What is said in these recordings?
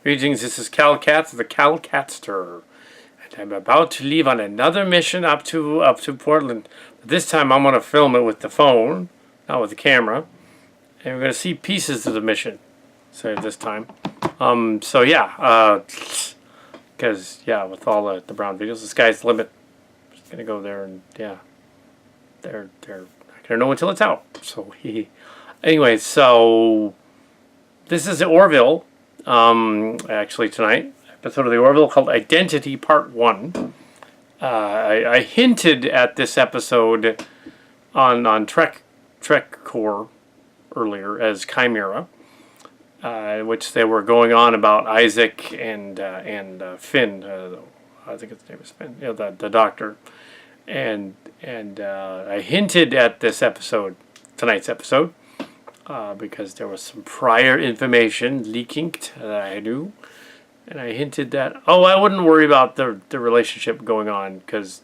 Greetings, this is Kal Kat, the Kal Katster. And I'm about to leave on another mission up to Portland. But this time I'm going to film it with the phone, not with the camera. And we're going to see pieces of the mission. So this time. So yeah, because yeah, with all the brown videos, the sky's the limit. I'm just going to go there and yeah, they're not going to know until it's out. So anyway, so this is Orville. Actually tonight, episode of the Orville called Identity Part 1. I hinted at this episode on Trek Core earlier as Chimera, which they were going on about Isaac and Finn. I think his name is Finn. Yeah, the doctor. And I hinted at this episode, tonight's episode. Because there was some prior information leaking that I knew, and I hinted that I wouldn't worry about the relationship going on because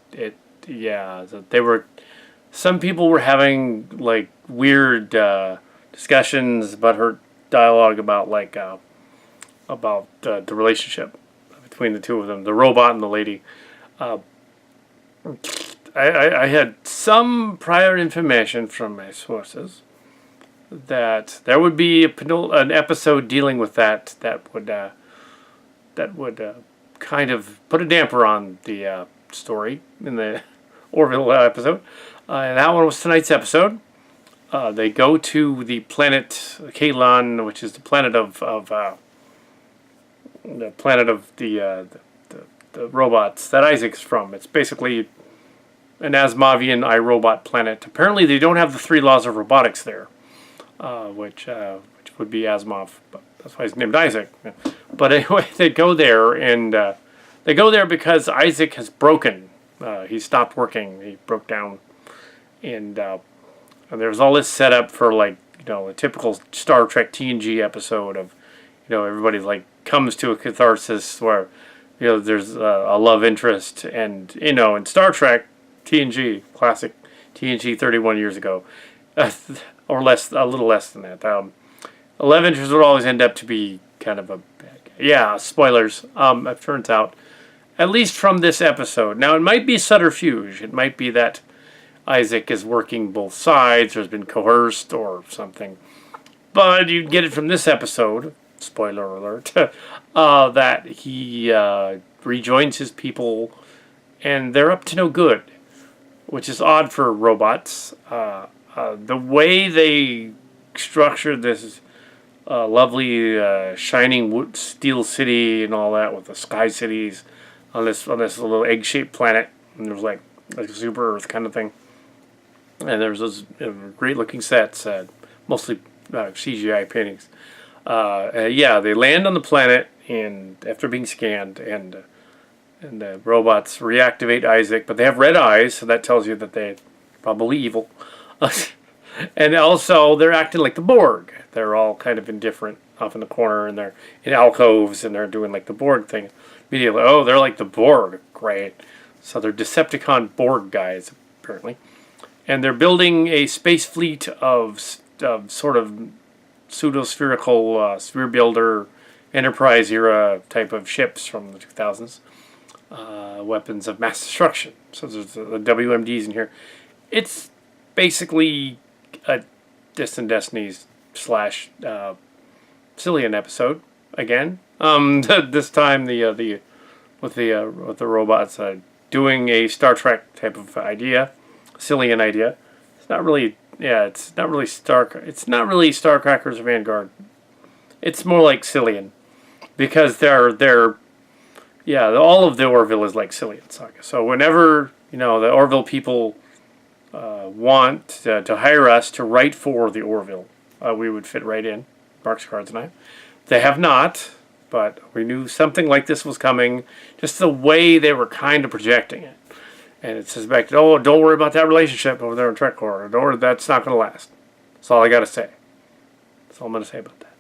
some people were having like weird discussions about her dialogue about the relationship between the two of them, the robot and the lady. I had some prior information from my sources that there would be an episode dealing with that would kind of put a damper on the story in the Orville episode. And that one was tonight's episode. They go to the planet Kalon, which is the planet of the robots that Isaac's from. It's basically an Asimovian iRobot planet. Apparently, they don't have the 3 laws of robotics there. Which would be Asimov, but that's why he's named Isaac. But anyway, they go there, and they go there because Isaac has broken. He stopped working. He broke down, and there's all this setup for a typical Star Trek TNG episode of everybody comes to a catharsis where there's a love interest, and in Star Trek TNG, classic TNG 31 years ago. Or less, a little less than that. Love interest would always end up to be kind of a bad guy. Yeah, spoilers. It turns out, at least from this episode. Now, it might be subterfuge. It might be that Isaac is working both sides, or has been coerced, or something. But you get it from this episode, spoiler alert, that he rejoins his people, and they're up to no good, which is odd for robots. The way they structured this lovely shining wood steel city and all that with the sky cities on this little egg-shaped planet, and there's like a super Earth kind of thing, and there's those great-looking sets, mostly CGI paintings. They land on the planet, and after being scanned, and the robots reactivate Isaac, but they have red eyes, so that tells you that they're probably evil. And also, they're acting like the Borg. They're all kind of indifferent off in the corner, and they're in alcoves, and they're doing like the Borg thing. Immediately, they're like the Borg. Great. So they're Decepticon Borg guys, apparently. And they're building a space fleet of sort of pseudo-spherical sphere builder Enterprise era type of ships from the 2000s. Weapons of mass destruction. So there's the WMDs in here. It's basically a Distant Destinies / Cillian episode again. This time with the robots doing a Star Trek type of idea, Cillian idea. It's not really It's not really Starcrackers or Vanguard. It's more like Cillian, because all of the Orville is like Cillian Saga. So whenever the Orville people want to hire us to write for the Orville, we would fit right in. Mark's Cards and I. They have not, but we knew something like this was coming. Just the way they were kind of projecting it, and it suspected, don't worry about that relationship over there in Trek Core. That's not going to last. That's all I got to say. That's all I'm going to say about that,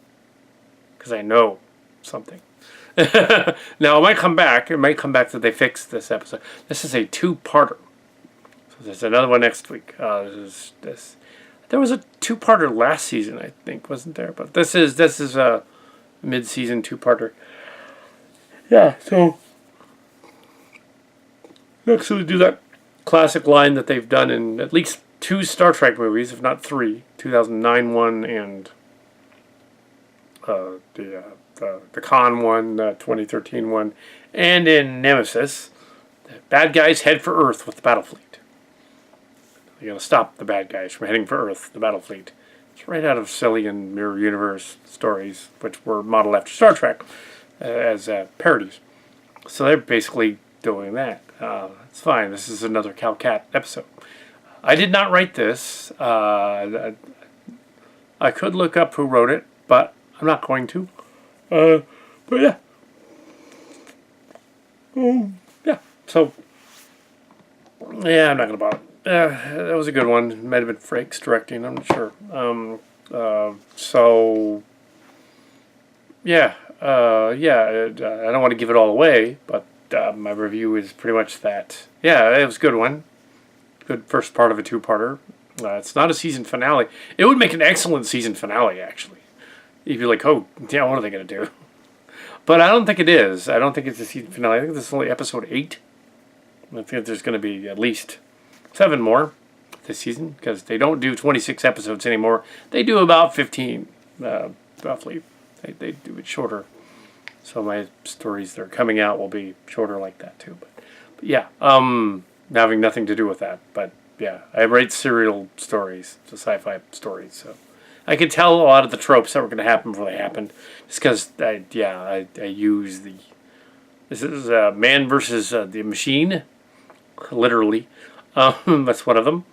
because I know something. Now it might come back. It might come back that they fixed this episode. This is a 2-parter. There's another one next week. There was a 2-parter last season, I think, wasn't there? But this is a mid-season 2-parter. Yeah, so actually do that classic line that they've done in at least 2 Star Trek movies, if not 3, 2009 one and the Khan one, the 2013 one, and in Nemesis, the bad guys head for Earth with the battle fleet. You gotta stop the bad guys from heading for Earth, the battle fleet. It's right out of silly and Mirror Universe stories, which were modeled after Star Trek as parodies. So they're basically doing that. It's fine. This is another Kal Kat episode. I did not write this. I could look up who wrote it, but I'm not going to. But yeah. Yeah. So, yeah, I'm not going to bother. That was a good one. It might have been Frakes directing. I'm not sure. So, yeah. I don't want to give it all away, but my review is pretty much that. Yeah, it was a good one. Good first part of a 2-parter. It's not a season finale. It would make an excellent season finale, actually. You'd be like, oh, yeah, what are they going to do? But I don't think it is. I don't think it's a season finale. I think this is only episode 8. I think there's going to be at least 7 more this season, because they don't do 26 episodes anymore. They do about 15, roughly. They do it shorter. So my stories that are coming out will be shorter like that, too. But yeah, having nothing to do with that. But yeah, I write serial stories, so sci-fi stories, so I could tell a lot of the tropes that were going to happen before they happened, just because I use the. This is man versus the machine, literally. That's one of them.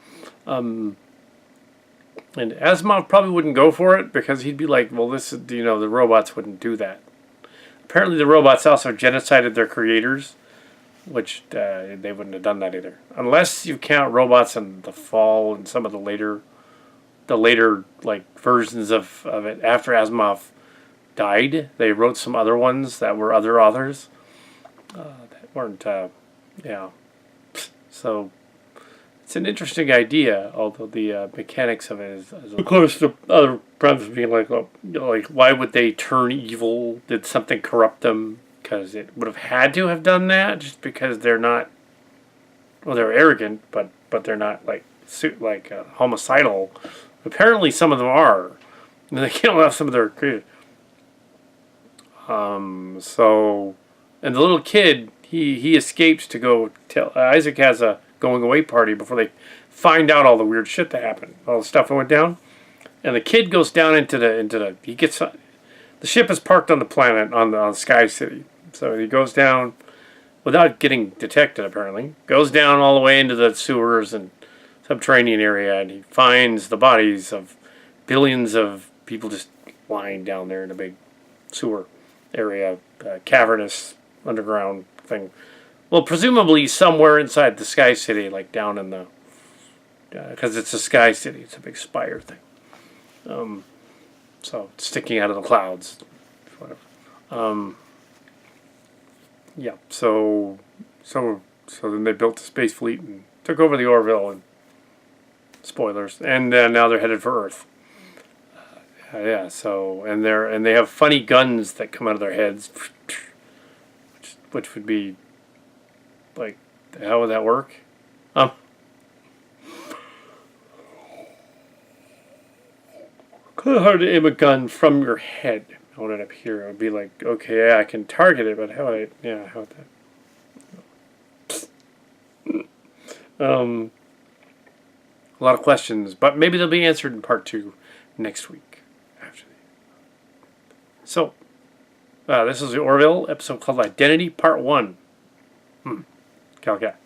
And Asimov probably wouldn't go for it because he'd be like, well, this is, the robots wouldn't do that. Apparently, the robots also genocided their creators, which they wouldn't have done that either, unless you count robots in The Fall and some of the later like versions of it after Asimov died. They wrote some other ones that were other authors that weren't so it's an interesting idea, although the mechanics of it is of course the other problems being like, like why would they turn evil? Did something corrupt them? Because it would have had to have done that, just because they're not, well, they're arrogant, but they're not like homicidal. Apparently, some of them are. They kill off some of their creators. So, and the little kid, he escapes to go tell. Isaac has a going away party before they find out all the weird shit that happened, all the stuff that went down. And the kid goes down into the he gets the ship is parked on the planet on Sky City. So he goes down without getting detected, apparently. Goes down all the way into the sewers and subterranean area, and he finds the bodies of billions of people just lying down there in a big sewer area, cavernous underground thing. Well, presumably somewhere inside the Sky City, like down in the, because it's a Sky City, it's a big spire thing. So it's sticking out of the clouds, whatever. Yeah. So then they built a space fleet and took over the Orville, and spoilers, and now they're headed for Earth. Yeah. So and they have funny guns that come out of their heads, which would be like, how would that work? Kind of hard to aim a gun from your head. Hold it up here. It would be like, okay, yeah, I can target it, but how would that? A lot of questions, but maybe they'll be answered in part 2 next week. So, this is the Orville episode called Identity Part 1. Kal Kat.